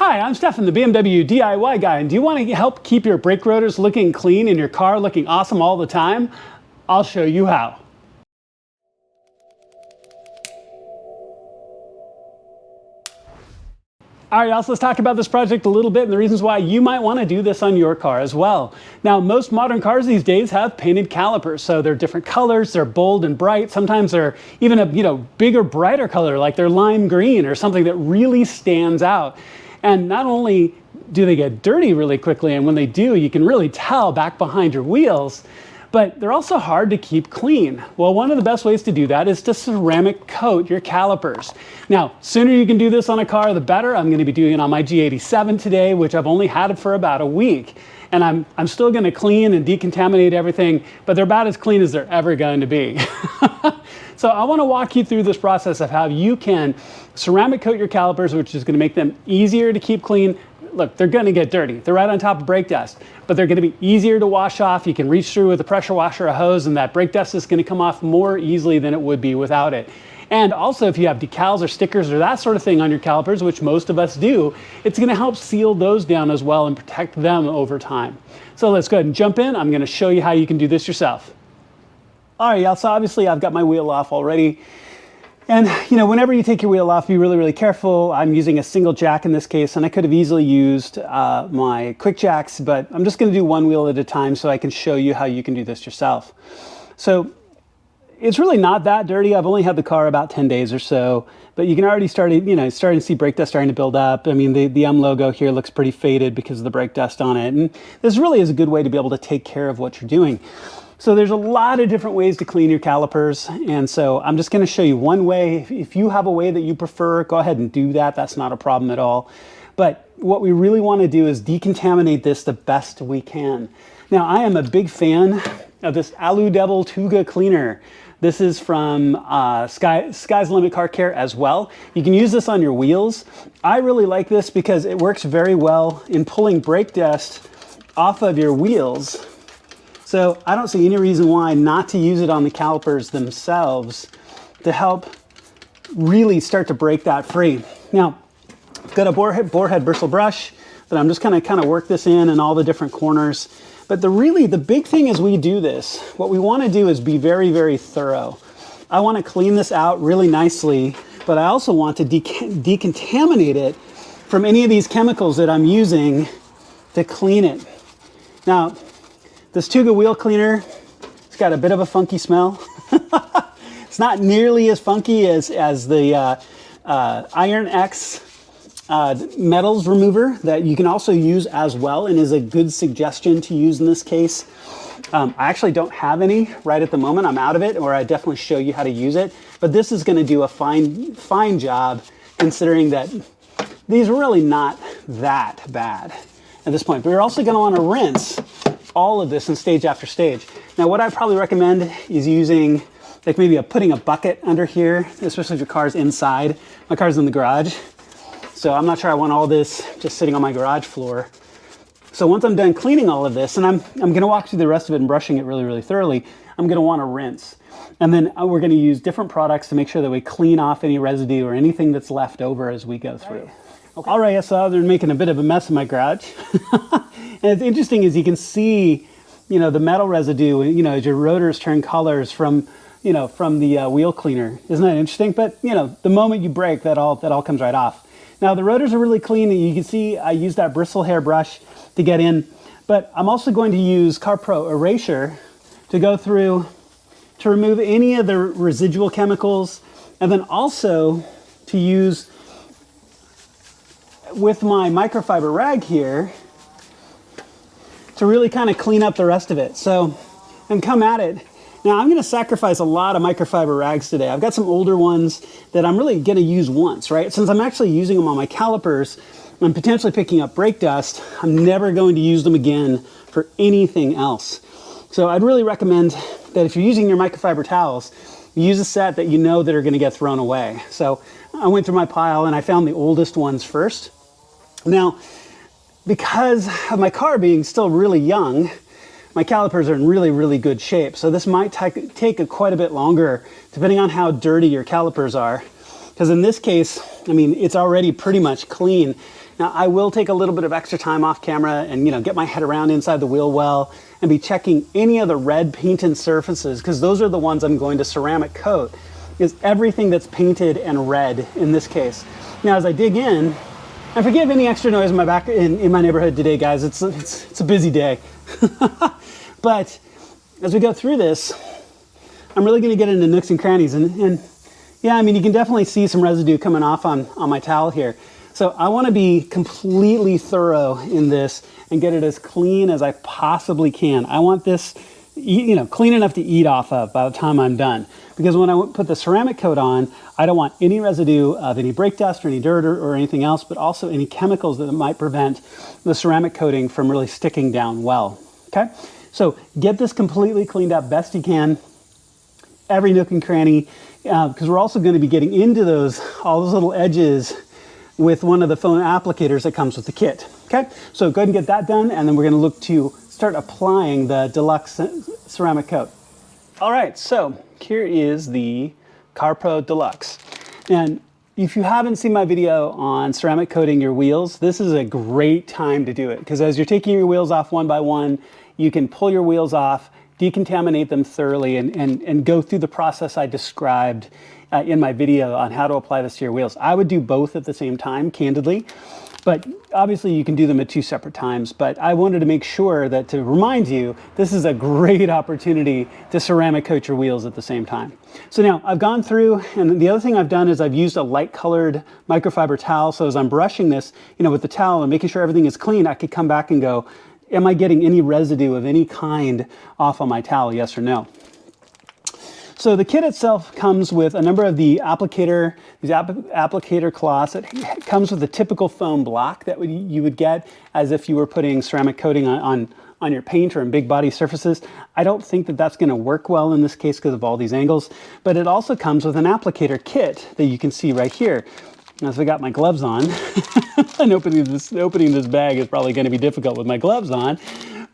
Hi, I'm Stefan, the BMW DIY guy, and do you want to help keep your brake rotors looking clean and your car looking awesome all the time? I'll show you how. All right, y'all, so let's talk about this project a little bit and the reasons why you might want to do this on your car as well. Now, most modern cars these days have painted calipers, so they're different colors, they're bold and bright. Sometimes they're even a bigger, brighter color, like they're lime green or something that really stands out. And not only do they get dirty really quickly, and when they do, you can really tell back behind your wheels, but they're also hard to keep clean. Well, one of the best ways to do that is to ceramic coat your calipers. Now, sooner you can do this on a car, the better. I'm going to be doing it on my G87 today, which I've only had it for about a week. And I'm still going to clean and decontaminate everything, but they're about as clean as they're ever going to be. So I want to walk you through this process of how you can ceramic coat your calipers, which is going to make them easier to keep clean. Look, they're going to get dirty. They're right on top of brake dust, but they're going to be easier to wash off. You can reach through with a pressure washer or a hose, and that brake dust is going to come off more easily than it would be without it. And also, if you have decals or stickers or that sort of thing on your calipers, which most of us do, it's going to help seal those down as well and protect them over time. So let's go ahead and jump in. I'm going to show you how you can do this yourself. All right, y'all, so obviously I've got my wheel off already. And whenever you take your wheel off, be really, really careful. I'm using a single jack in this case, and I could have easily used my quick jacks, but I'm just going to do one wheel at a time so I can show you how you can do this yourself. So it's really not that dirty. I've only had the car about 10 days or so, but you can already starting to see brake dust starting to build up. I mean, the M logo here looks pretty faded because of the brake dust on it. And this really is a good way to be able to take care of what you're doing. So there's a lot of different ways to clean your calipers, and so I'm just going to show you one way. If you have a way that you prefer, go ahead and do that. That's not a problem at all. But what we really want to do is decontaminate this the best we can. Now, I am a big fan of this Alu Devil Tuga cleaner. This is from Sky's Limit Car Care as well. You can use this on your wheels. I really like this because it works very well in pulling brake dust off of your wheels. So I don't see any reason why not to use it on the calipers themselves to help really start to break that free. Now, I've got a borehead bristle brush that I'm just kind of work this in all the different corners. But the big thing as we do this, what we want to do is be very, very thorough. I want to clean this out really nicely, but I also want to decontaminate it from any of these chemicals that I'm using to clean it. Now, this Tuga wheel cleaner, it's got a bit of a funky smell. It's not nearly as funky as the Iron-X metals remover that you can also use as well and is a good suggestion to use in this case. I actually don't have any right at the moment. I'm out of it, or I definitely show you how to use it. But this is going to do a fine job considering that these are really not that bad at this point. But you're also going to want to rinse all of this in stage after stage. Now, what I probably recommend is using like maybe putting a bucket under here, especially if your car's inside. My car's in the garage, so I'm not sure I want all this just sitting on my garage floor. So once I'm done cleaning all of this, and I'm going to walk through the rest of it and brushing it really, really thoroughly, I'm going to want to rinse. And then we're going to use different products to make sure that we clean off any residue or anything that's left over as we go through. Okay. All right, so they're making a bit of a mess in my garage. And it's interesting as you can see, the metal residue, as your rotors turn colors from the wheel cleaner. Isn't that interesting? But, the moment you brake, that all comes right off. Now, the rotors are really clean. You can see I use that bristle hair brush to get in. But I'm also going to use CarPro Eraser to go through to remove any of the residual chemicals, and then also to use with my microfiber rag here to really kind of clean up the rest of it. So, and come at it. Now, I'm going to sacrifice a lot of microfiber rags today. I've got some older ones that I'm really going to use once, right? Since I'm actually using them on my calipers, I'm potentially picking up brake dust. I'm never going to use them again for anything else. So I'd really recommend that if you're using your microfiber towels, you use a set that you know that are going to get thrown away. So I went through my pile and I found the oldest ones first. Now, because of my car being still really young, my calipers are in really, really good shape. So this might take quite a bit longer, depending on how dirty your calipers are. Because in this case, I mean, it's already pretty much clean. Now, I will take a little bit of extra time off camera and, get my head around inside the wheel well and be checking any of the red painted surfaces, because those are the ones I'm going to ceramic coat, is everything that's painted and red in this case. Now, as I dig in, and forgive any extra noise in my back in my neighborhood today, guys. It's a busy day. But as we go through this, I'm really going to get into nooks and crannies. And yeah, I mean, you can definitely see some residue coming off on my towel here. So I want to be completely thorough in this and get it as clean as I possibly can. I want this, clean enough to eat off of by the time I'm done. Because when I put the ceramic coat on, I don't want any residue of any brake dust or any dirt or anything else, but also any chemicals that might prevent the ceramic coating from really sticking down well. Okay, so get this completely cleaned up best you can, every nook and cranny, because we're also going to be getting into all those little edges with one of the foam applicators that comes with the kit. Okay, so go ahead and get that done, and then we're going to look to start applying the deluxe ceramic coat. All right, so here is the CarPro DLUX. And if you haven't seen my video on ceramic coating your wheels, this is a great time to do it, because as you're taking your wheels off one by one, you can pull your wheels off, decontaminate them thoroughly, and go through the process I described in my video on how to apply this to your wheels. I would do both at the same time, candidly, but obviously you can do them at 2 separate times. But I wanted to make sure that, to remind you, this is a great opportunity to ceramic coat your wheels at the same time. So now I've gone through, and the other thing I've done is I've used a light colored microfiber towel. So as I'm brushing this, with the towel and making sure everything is clean, I could come back and go, am I getting any residue of any kind off on my towel, yes or no? So the kit itself comes with a number of these applicator cloths. It comes with a typical foam block that you would get as if you were putting ceramic coating on your paint or in big body surfaces. I don't think that that's going to work well in this case because of all these angles, but it also comes with an applicator kit that you can see right here. As I got my gloves on, and opening this bag is probably going to be difficult with my gloves on,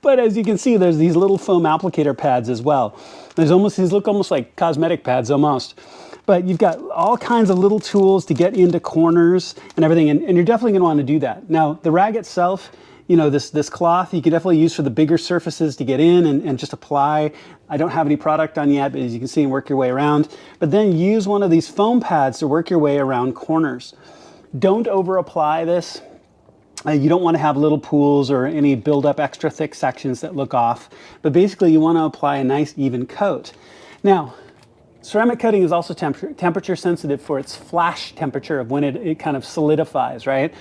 but as you can see, there's these little foam applicator pads as well. These look almost like cosmetic pads almost. But you've got all kinds of little tools to get into corners and everything, and you're definitely going to want to do that. Now, the rag itself, this cloth, you can definitely use for the bigger surfaces to get in and just apply. I don't have any product on yet, but as you can see, and work your way around. But then use one of these foam pads to work your way around corners. Don't over apply this. You don't want to have little pools or any build up extra thick sections that look off, but basically you want to apply a nice even coat. Now, ceramic coating is also temperature sensitive for its flash temperature of when it kind of solidifies, right?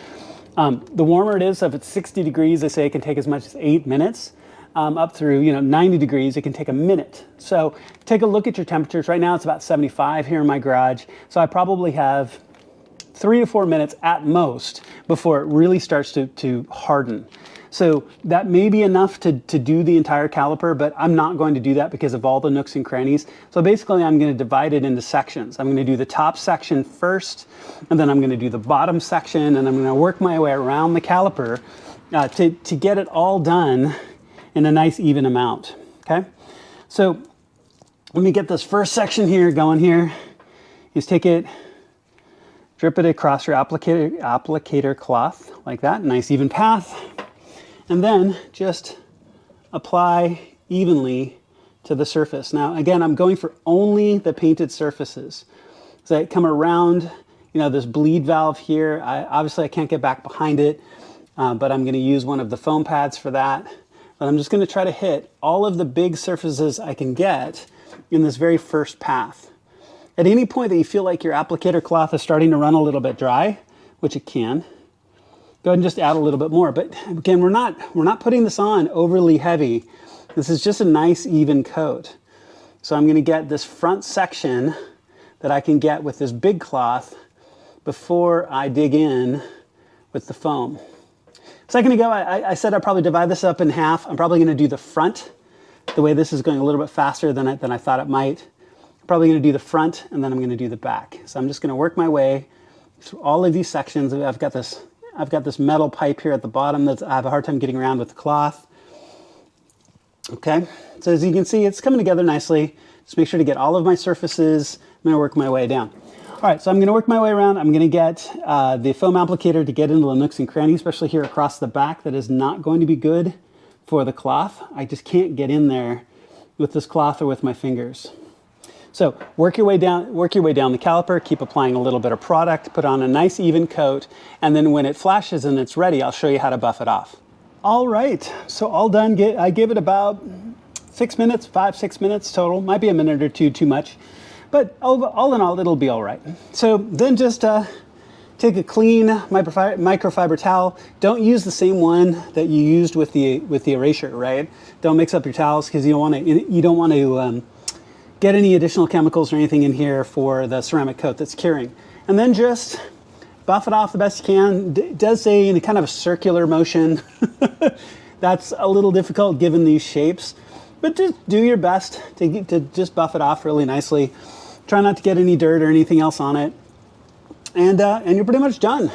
The warmer it is, so if it's 60 degrees, they say it can take as much as 8 minutes. Up through 90 degrees, it can take a minute. So take a look at your temperatures. Right now it's about 75 here in my garage, so I probably have 3 to 4 minutes at most before it really starts to harden. So that may be enough to do the entire caliper, but I'm not going to do that because of all the nooks and crannies. So basically I'm going to divide it into sections. I'm going to do the top section first, and then I'm going to do the bottom section, and I'm going to work my way around the caliper to get it all done in a nice even amount, okay? So let me get this first section here going here. Just take it, drip it across your applicator cloth like that, nice even path. And then just apply evenly to the surface. Now, again, I'm going for only the painted surfaces. So I come around, this bleed valve here. Obviously I can't get back behind it, but I'm going to use one of the foam pads for that. But I'm just going to try to hit all of the big surfaces I can get in this very first path. At any point that you feel like your applicator cloth is starting to run a little bit dry, which it can, go ahead and just add a little bit more. But again, we're not putting this on overly heavy. This is just a nice even coat. So I'm going to get this front section that I can get with this big cloth before I dig in with the foam. A second ago, I said I'd probably divide this up in half. I'm probably going to do the front, the way this is going a little bit faster than I thought it might. I'm probably going to do the front, and then I'm going to do the back. So I'm just going to work my way through all of these sections. I've got this metal pipe here at the bottom that I have a hard time getting around with the cloth. Okay, so as you can see, it's coming together nicely. Just make sure to get all of my surfaces. I'm going to work my way down. All right, so I'm gonna work my way around. I'm gonna get the foam applicator to get into the nooks and crannies, especially here across the back. That is not going to be good for the cloth. I just can't get in there with this cloth or with my fingers. So work your way down the caliper, keep applying a little bit of product, put on a nice even coat, and then when it flashes and it's ready, I'll show you how to buff it off. All right, so all done. I gave it about 6 minutes, 5-6 minutes total. Might be a minute or two too much, but all in all, it'll be all right. So then just take a clean microfiber towel. Don't use the same one that you used with the Eraser, right? Don't mix up your towels because you don't want to get any additional chemicals or anything in here for the ceramic coat that's curing. And then just buff it off the best you can. It does say in a kind of a circular motion. That's a little difficult given these shapes, but just do your best to just buff it off really nicely. Try not to get any dirt or anything else on it. And you're pretty much done.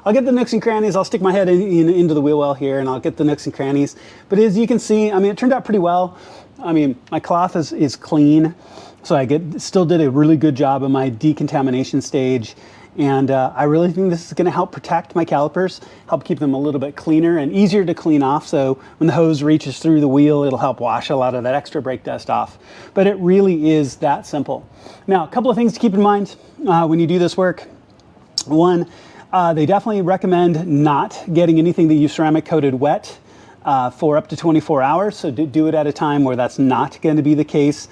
I'll get the nooks and crannies. I'll stick my head into the wheel well here and I'll get the nooks and crannies. But as you can see, I mean, it turned out pretty well. I mean, my cloth is clean, so I still did a really good job in my decontamination stage. And I really think this is going to help protect my calipers, help keep them a little bit cleaner and easier to clean off. So when the hose reaches through the wheel, it'll help wash a lot of that extra brake dust off. But it really is that simple. Now, a couple of things to keep in mind when you do this work. One, they definitely recommend not getting anything that you ceramic coated wet for up to 24 hours. So do it at a time where that's not going to be the case.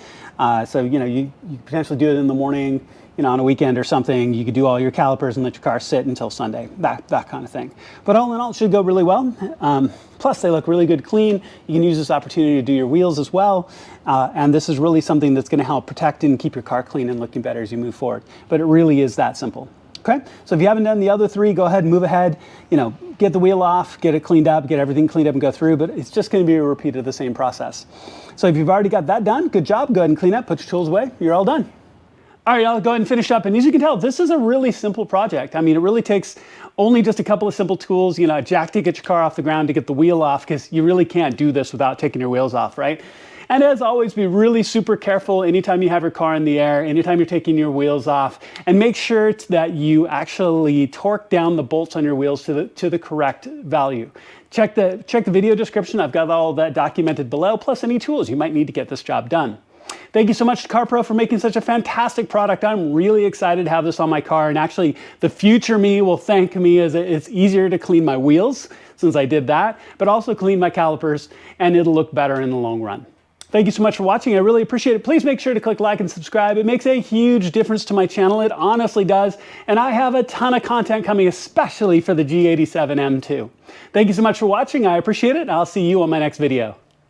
So, you potentially do it in the morning, on a weekend or something. You could do all your calipers and let your car sit until Sunday, that kind of thing. But all in all, it should go really well. Plus, they look really good clean. You can use this opportunity to do your wheels as well. And this is really something that's going to help protect and keep your car clean and looking better as you move forward. But it really is that simple. Okay, so if you haven't done the other three, go ahead and move ahead. Get the wheel off, get it cleaned up, get everything cleaned up and go through, but it's just going to be a repeat of the same process. So if you've already got that done, good job. Go ahead and clean up, put your tools away. You're all done. All right, I'll go ahead and finish up. And as you can tell, this is a really simple project. I mean, it really takes only just a couple of simple tools, a jack to get your car off the ground, to get the wheel off, because you really can't do this without taking your wheels off, right? And as always, be really super careful anytime you have your car in the air, anytime you're taking your wheels off, and make sure that you actually torque down the bolts on your wheels to the correct value. Check the video description. I've got all that documented below, plus any tools you might need to get this job done. Thank you so much to CarPro for making such a fantastic product. I'm really excited to have this on my car, and actually the future me will thank me as it's easier to clean my wheels since I did that, but also clean my calipers, and it'll look better in the long run. Thank you so much for watching. I really appreciate it. Please make sure to click like and subscribe. It makes a huge difference to my channel. It honestly does. And I have a ton of content coming, especially for the G87 M2. Thank you so much for watching. I appreciate it. I'll see you on my next video.